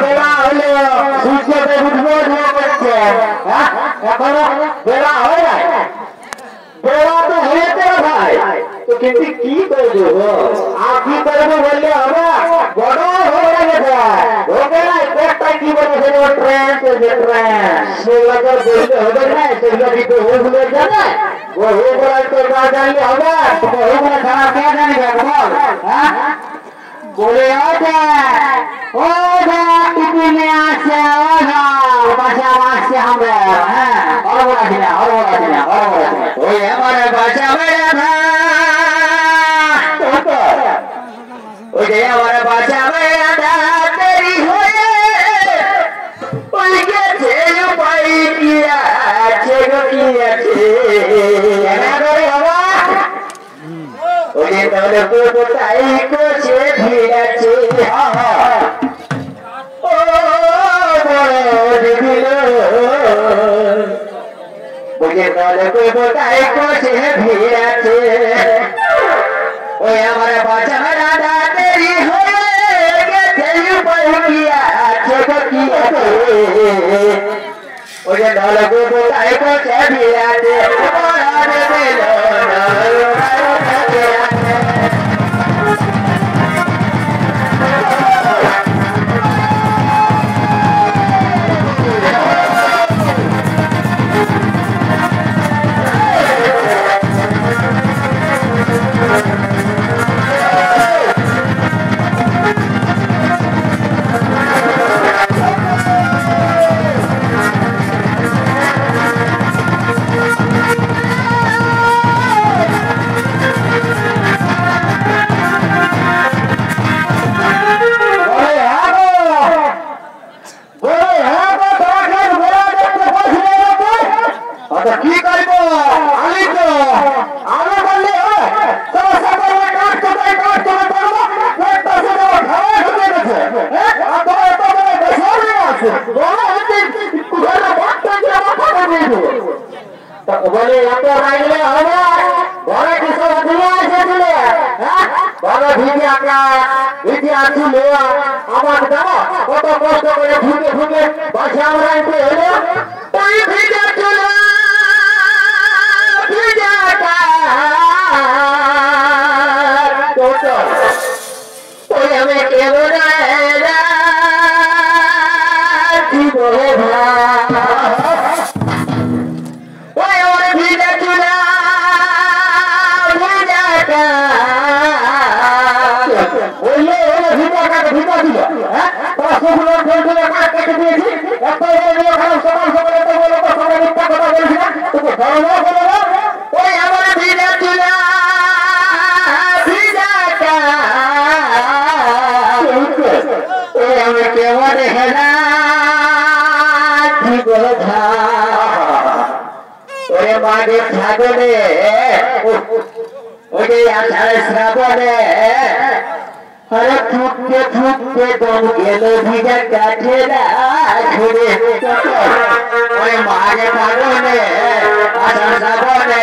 বেলা হলো সূর্যকে উঠবো করছে এখনো বেলা হয় নাই বেলা তো হয়েছে ভাই তো কিন্তু কি করবো আর কি করবো বললে হবে বড় হয়ে গেছে ওকে না একটা কি বলেছে ট্রেন ট্রেন সেগুলো বলতে হবে না সেগুলো কিন্তু ওগুলো জানে ওগুলো তো না জানলে হবে ওগুলো খারাপ কে জানবে বল হ্যাঁ বলে ও টিফিনে আসছে ও বাসা আসছে আমরা হ্যাঁ ওই আমার বাসা বেড়া ওই যে আমার বাসা বেড়া দেরি হয়ে ওই গেছে উপায় কি আছে গো কি আছে ওই যে তাহলে কোথায় কোচে ভিড় আছে ও বড় দিল বুঝে তাহলে কোথায় কোচে ভিড় আছে ওই আমার বাচ্চা দাদা দেরি হয়ে গেছে উপায় কি আছে গো কি আছে ওই যে তাহলে কোথায় কোচে ভিড় আছে বলে এত রাইলে হবে ঘরে কিছু দিয়ে এসেছিল বড় ভিজে ভিজে আসছিল আমার দাও কত কষ্ট করে ঢুকে ঢুকে বাসে আমরা একটু এলো তাই ভিজে ছিল ওই আমি কেমন মাঝে ছাগলে ওই আষাঢ় শ্রাবণে আরে থুকতে থুকতে দম গেল ভিজা কাঠে ঘুরে ওই মাঝে ছাগলে আষাঢ় শ্রাবণে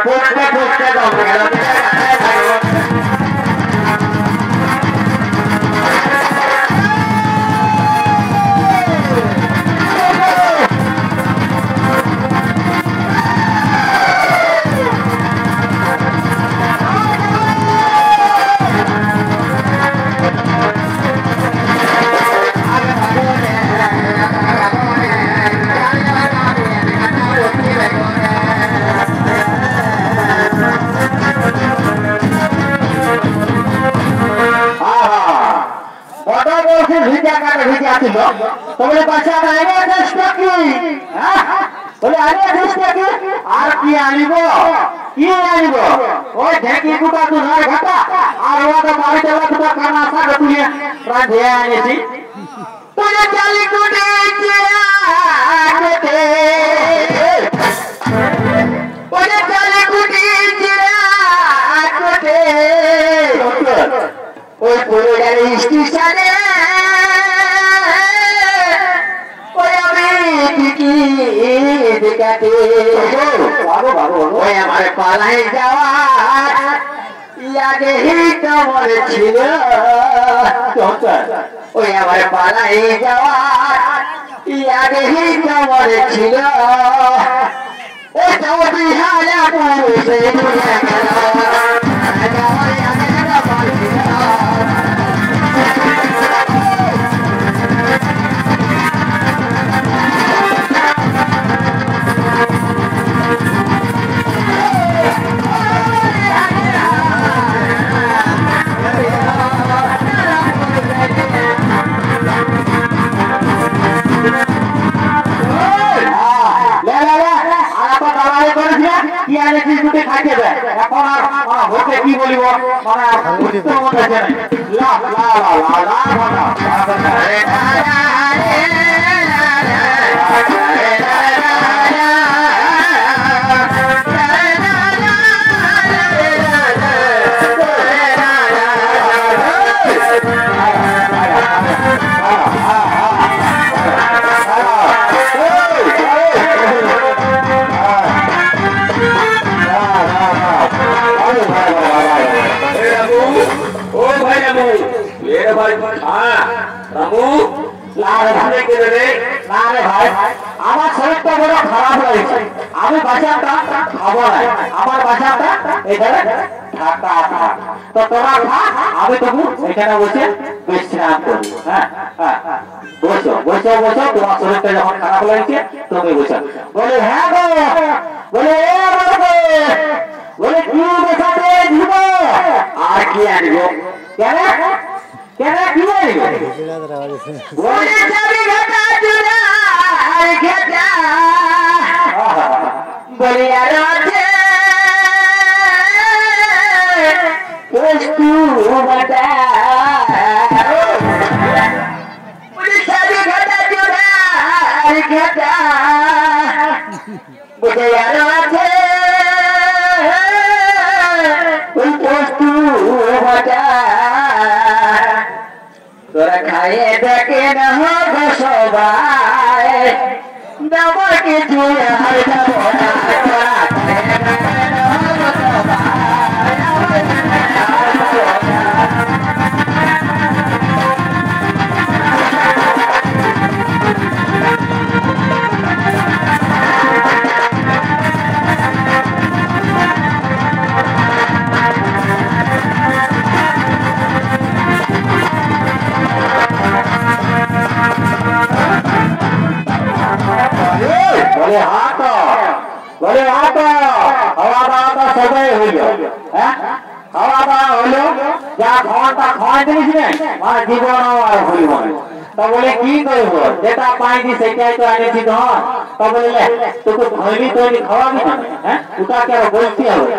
ফুকতে ফুকতে দম গেল তোমরা বাচ্চা আইনে চেষ্টা কি বলে আইনে চেষ্টা কি আর কি আনিব কি আনিব ওই ঢেকি গুটা দুধার ঘাটা আর ওটা বাড়িতে দুটা কানা শাক তুলে রাঁধে আনেছি তুই চালি কুটে চিরাতে ওই চালি কুটে চিরাতে ওই পুরো গাড়ি স্টেশনে আমার পালাই যাওয়া ইয়াকে হিটা বলেছিল ওই আমার পালাই যাওয়া ইয়াকে হিটা বলেছিল ওই তো বিহারা পুরুষে দুনিয়া গেল কি বলিব মানে উত্তম আছে লা লা লা লা আমার শরীরটা বড় খারাপ হয়েছে আমি বাসাটা খাবো না আমার বাসাটা এখানে ঢাকা তো তোরা খা আমি তবু এখানে বসে বিশ্রাম করবো হ্যাঁ বসো বসো বসো তোমার শরীরটা যখন খারাপ হয়েছে তুমি বসো বলে হ্যাঁ গো বলে বলে কি বসাতে দিব আর কি আনবো কেন কেন কি আনবো বলে যাবি ঘাটা চুরা আর ঘাটা বলে আর আছে বস্তু বাটা বলে যাবি ঘাটা চুরা আর ঘাটা বলে আর আছে ওই বস্তু বাটা তোরা খাইয়ে দেখে না হবে সবাই দেবো কিছু আর দেবো না তোরা খাইয়ে দেখে না হবে সবাই বলে খাওয়া দাওয়াটা সবাই হইল হ্যাঁ খাওয়া দাওয়া হইল যা খাওয়াটা খাওয়াই দিয়েছিলেন মানে জীবন আর হইব না তা বলে কি করবো যেটা পাইনি সেটাই তো এনেছি ধর তা বললে তোকে ধরবি তৈরি খাওয়াবি না হ্যাঁ ওটাকে আর বলতে হবে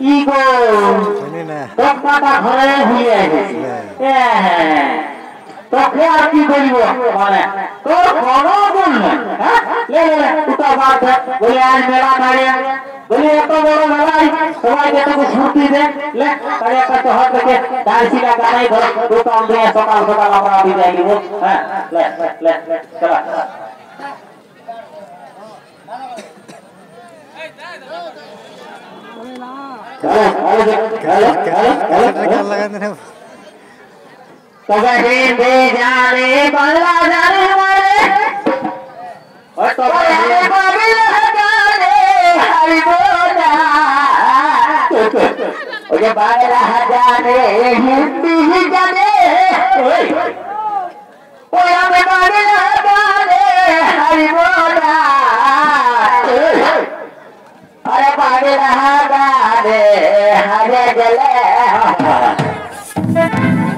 ই গো ঘরে ভুলে এনেছি হ্যাঁ তোকে আর কি বলবো মানে তোর কোনো বললেন হ্যাঁ ওটা বাদ বলে আজ মেলা দাঁড়িয়ে বলে এত বড় মেলায় সবাই যেটুকু ছুটি দেন তাহলে একটা শহর থেকে দার্সিকা গানাই ধরো দোকান দিয়ে সকাল সকাল আমরা বিদায় নিব হ্যাঁ চলা তবে হিন্দি জানে বাংলা জানে মানে তবে ওকে বাংলা জানে হিন্দি জানে ওই আমি বাংলা জানে হারিব না আরে বাংলা জানে হারে গেলে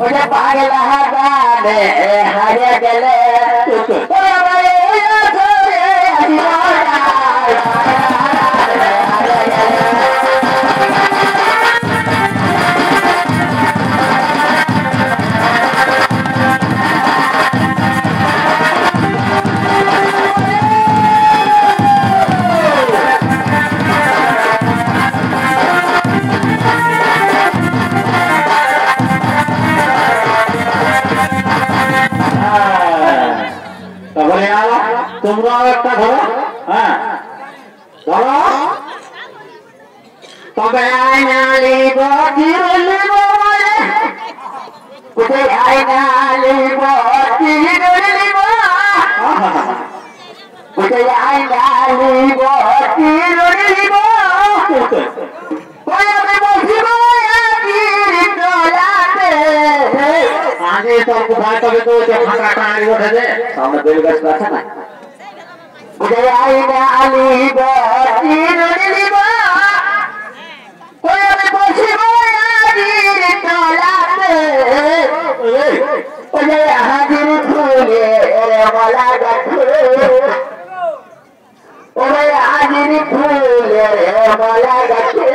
ওরে পাগলা গানে হারে গেলে তোমরা একটা ধরো হ্যাঁ ধরো তবে আয়না লিব কিরলিব বলে কোটে আয়না লিব কিরলিব কোটে আয়না লিব কিরলিব ওই আমি বসিব আকির তোলাতে আগে তোর কোথায় তবে তো ফাঁকা টাঙারি ওঠে যে সামনে বেল গাছ আছে না কোটে আয়না লিব কিরলিব ওই আমি বসিব আকির তোলাতে ওই হাজির ফুলে রে মালা গাছে ওই হাজির ফুলে রে মালা গাছে